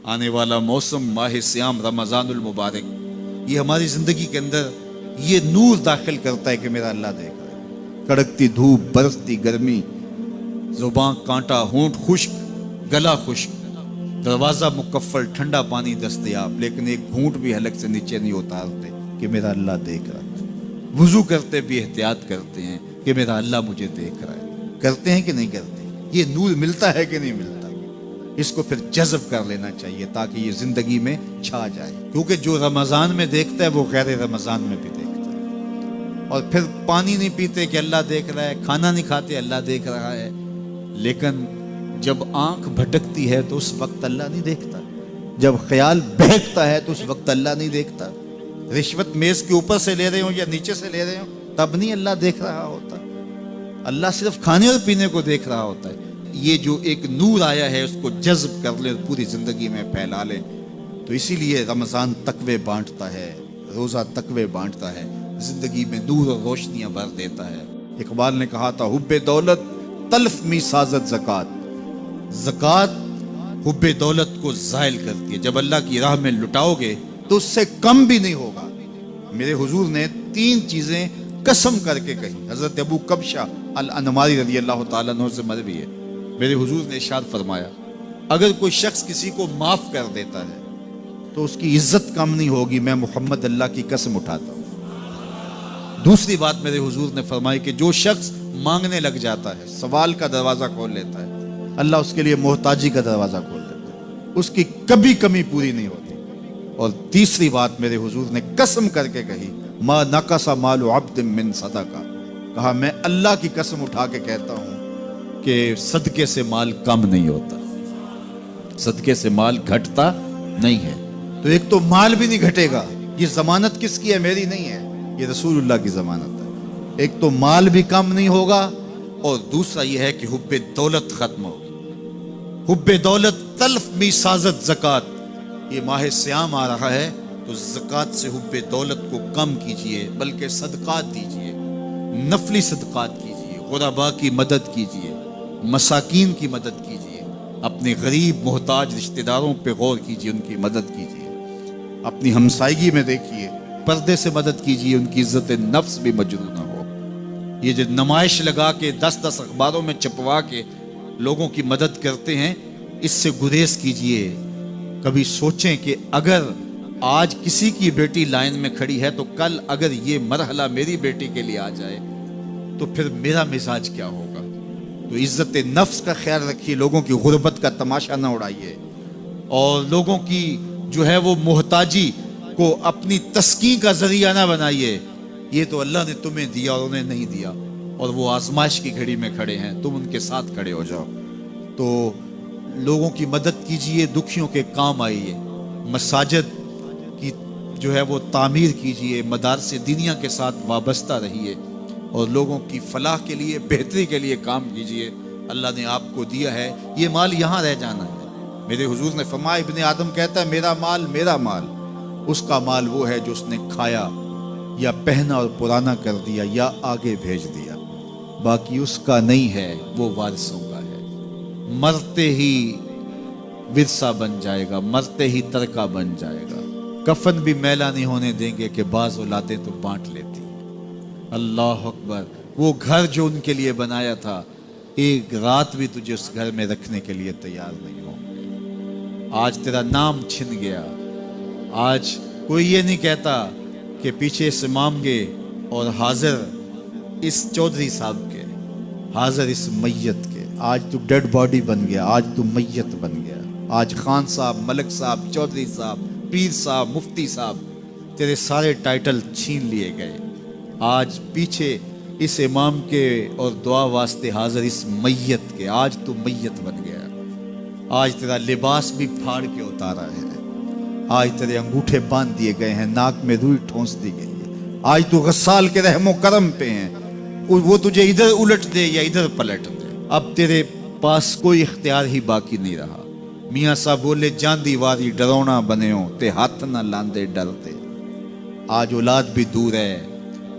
آنے والا موسم ماہ سیام رمضان المبارک، یہ ہماری زندگی کے اندر یہ نور داخل کرتا ہے کہ میرا اللہ دیکھ رہا ہے۔ کڑکتی دھوپ، برستی گرمی، زباں کانٹا، ہونٹ خشک، گلا خشک، دروازہ مکفل، ٹھنڈا پانی دستیاب، لیکن ایک گھونٹ بھی حلق سے نیچے نہیں اتارتے کہ میرا اللہ دیکھ رہا ہے۔ وضو کرتے بھی احتیاط کرتے ہیں کہ میرا اللہ مجھے دیکھ رہا ہے۔ کرتے ہیں کہ نہیں کرتے؟ یہ نور ملتا ہے کہ نہیں ملتا؟ اس کو پھر جذب کر لینا چاہیے تاکہ یہ زندگی میں چھا جائے، کیونکہ جو رمضان میں دیکھتا ہے وہ غیر رمضان میں بھی دیکھتا ہے۔ اور پھر پانی نہیں پیتے کہ اللہ دیکھ رہا ہے، کھانا نہیں کھاتے اللہ دیکھ رہا ہے، لیکن جب آنکھ بھٹکتی ہے تو اس وقت اللہ نہیں دیکھتا، جب خیال بہکتا ہے تو اس وقت اللہ نہیں دیکھتا۔ رشوت میز کے اوپر سے لے رہے ہوں یا نیچے سے لے رہے ہوں تب نہیں اللہ دیکھ رہا ہوتا، اللہ صرف کھانے اور پینے کو دیکھ رہا ہوتا ہے۔ یہ جو ایک نور آیا ہے اس کو جذب کر لیں، پوری زندگی میں پھیلا لیں۔ تو اسی لیے رمضان تقوی بانٹتا ہے، روزہ تقوی بانٹتا ہے، زندگی میں نور اور روشنیاں بھر دیتا ہے۔ اقبال نے کہا تھا حب دولت تلف می سازت زکات، زکات حب دولت کو زائل کرتی ہے۔ جب اللہ کی راہ میں لٹاؤ گے تو اس سے کم بھی نہیں ہوگا۔ میرے حضور نے 3 چیزیں قسم کر کے کہی۔ حضرت ابو کبشہ الانماری رضی اللہ تعالیٰ عنہ سے مروی ہے، میرے حضور نے ارشاد فرمایا اگر کوئی شخص کسی کو معاف کر دیتا ہے تو اس کی عزت کم نہیں ہوگی، میں محمد اللہ کی قسم اٹھاتا ہوں۔ دوسری بات میرے حضور نے فرمائی کہ جو شخص مانگنے لگ جاتا ہے، سوال کا دروازہ کھول لیتا ہے، اللہ اس کے لیے محتاجی کا دروازہ کھول دیتا ہے، اس کی کبھی کمی پوری نہیں ہوتی۔ اور تیسری بات میرے حضور نے قسم کر کے کہی ما نقص مال عبد من صدقہ، کہا میں اللہ کی قسم اٹھا کے کہتا ہوں کہ صدقے سے مال کم نہیں ہوتا، صدقے سے مال گھٹتا نہیں ہے۔ تو ایک تو مال بھی نہیں گھٹے گا، یہ ضمانت کس کی ہے؟ میری نہیں ہے، یہ رسول اللہ کی ضمانت ہے۔ ایک تو مال بھی کم نہیں ہوگا، اور دوسرا یہ ہے کہ حب دولت ختم ہوگی۔ حب دولت تلف می سازت زکات، یہ ماہ سیام آ رہا ہے تو زکات سے حب دولت کو کم کیجئے، بلکہ صدقات دیجئے، نفلی صدقات کیجئے، غرباء کی مدد کیجئے، مساکین کی مدد کیجئے، اپنے غریب محتاج رشتہ داروں پہ غور کیجئے، ان کی مدد کیجئے، اپنی ہمسائیگی میں دیکھیے، پردے سے مدد کیجئے، ان کی عزت نفس بھی مجروح نہ ہو۔ یہ جو نمائش لگا کے 10 اخباروں میں چھپوا کے لوگوں کی مدد کرتے ہیں، اس سے گریز کیجئے۔ کبھی سوچیں کہ اگر آج کسی کی بیٹی لائن میں کھڑی ہے تو کل اگر یہ مرحلہ میری بیٹی کے لیے آ جائے تو پھر میرا مزاج کیا ہوگا؟ تو عزت نفس کا خیال رکھیے، لوگوں کی غربت کا تماشا نہ اڑائیے، اور لوگوں کی جو ہے وہ محتاجی کو اپنی تسکین کا ذریعہ نہ بنائیے۔ یہ تو اللہ نے تمہیں دیا اور انہیں نہیں دیا، اور وہ آزمائش کی گھڑی میں کھڑے ہیں، تم ان کے ساتھ کھڑے ہو جاؤ۔ تو لوگوں کی مدد کیجئے، دکھیوں کے کام آئیے، مساجد کی جو ہے وہ تعمیر کیجئے، مدارس دینیہ کے ساتھ وابستہ رہیے، اور لوگوں کی فلاح کے لیے، بہتری کے لیے کام کیجئے۔ اللہ نے آپ کو دیا ہے، یہ مال یہاں رہ جانا ہے۔ میرے حضور نے فرمایا ابن آدم کہتا ہے میرا مال میرا مال، اس کا مال وہ ہے جو اس نے کھایا یا پہنا اور پرانا کر دیا یا آگے بھیج دیا، باقی اس کا نہیں ہے، وہ وارثوں کا ہے۔ مرتے ہی ورثہ بن جائے گا، مرتے ہی ترکہ بن جائے گا۔ کفن بھی میلا نہیں ہونے دیں گے کہ بعض اولادیں تو بانٹ لیتی ہیں۔ اللہ اکبر، وہ گھر جو ان کے لیے بنایا تھا، ایک رات بھی تجھے اس گھر میں رکھنے کے لیے تیار نہیں ہوں گے۔ آج تیرا نام چھن گیا، آج کوئی یہ نہیں کہتا کہ پیچھے اس امام کے اور حاضر اس چودھری صاحب کے، حاضر اس میت کے۔ آج تو ڈیڈ باڈی بن گیا، آج تو میت بن گیا۔ آج خان صاحب، ملک صاحب، چودھری صاحب، پیر صاحب، مفتی صاحب، تیرے سارے ٹائٹل چھین لیے گئے۔ آج پیچھے اس امام کے اور دعا واسطے حاضر اس میت کے، آج تو میت بن گیا۔ آج تیرا لباس بھی پھاڑ کے اتارا ہے، آج تیرے انگوٹھے باندھ دیے گئے ہیں، ناک میں روئی ٹھونس دی گئی ہے۔ آج تو غسال کے رحم و کرم پہ ہیں، وہ تجھے ادھر الٹ دے یا ادھر پلٹ دے، اب تیرے پاس کوئی اختیار ہی باقی نہیں رہا۔ میاں صاحب بولے جاندی واری ڈرونا بنےوں تے ہاتھ نہ لاندے ڈرتے۔ آج اولاد بھی دور ہے،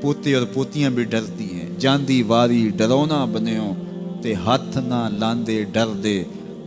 پوتے اور پوتیاں بھی ڈرتی ہیں۔ جاندی واری ڈرونا بنےوں تے ہاتھ نہ لاندے ڈر دے،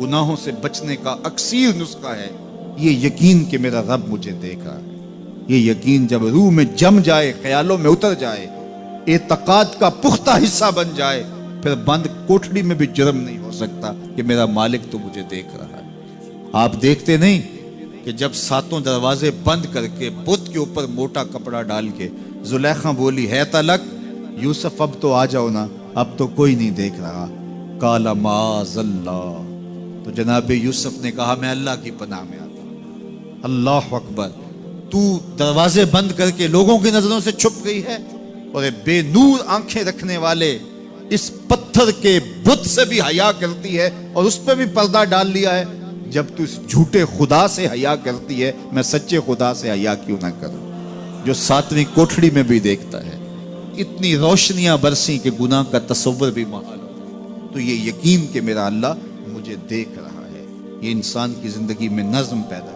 گناہوں سے بچنے کا اکثیر نسخہ ہے یہ یقین کہ میرا رب مجھے دیکھ رہا ہے۔ یہ یقین جب روح میں جم جائے، خیالوں میں اتر جائے، اعتقاد کا پختہ حصہ بن جائے، پھر بند کوٹھڑی میں بھی جرم نہیں ہو سکتا کہ میرا مالک تو مجھے دیکھ رہا ہے۔ آپ دیکھتے نہیں کہ جب 7 دروازے بند کر کے بت کے اوپر موٹا کپڑا ڈال کے زلیخا بولی ہے تلک یوسف اب تو آ جاؤ نا، اب تو کوئی نہیں دیکھ رہا، قال معاذ اللہ، تو جناب یوسف نے کہا میں اللہ کی پناہ میں آتا ہوں۔ اللہ اکبر، تو دروازے بند کر کے لوگوں کی نظروں سے چھپ گئی ہے، اور بے نور آنکھیں رکھنے والے اس پتھر کے بت سے بھی حیا کرتی ہے اور اس پہ بھی پردہ ڈال لیا ہے۔ جب تو اس جھوٹے خدا سے حیا کرتی ہے، میں سچے خدا سے حیا کیوں نہ کروں جو 7ویں کوٹھڑی میں بھی دیکھتا ہے۔ اتنی روشنیاں برسی کہ گناہ کا تصور بھی محال ہو، تو یہ یقین کہ میرا اللہ مجھے دیکھ رہا ہے، یہ انسان کی زندگی میں نظم پیدا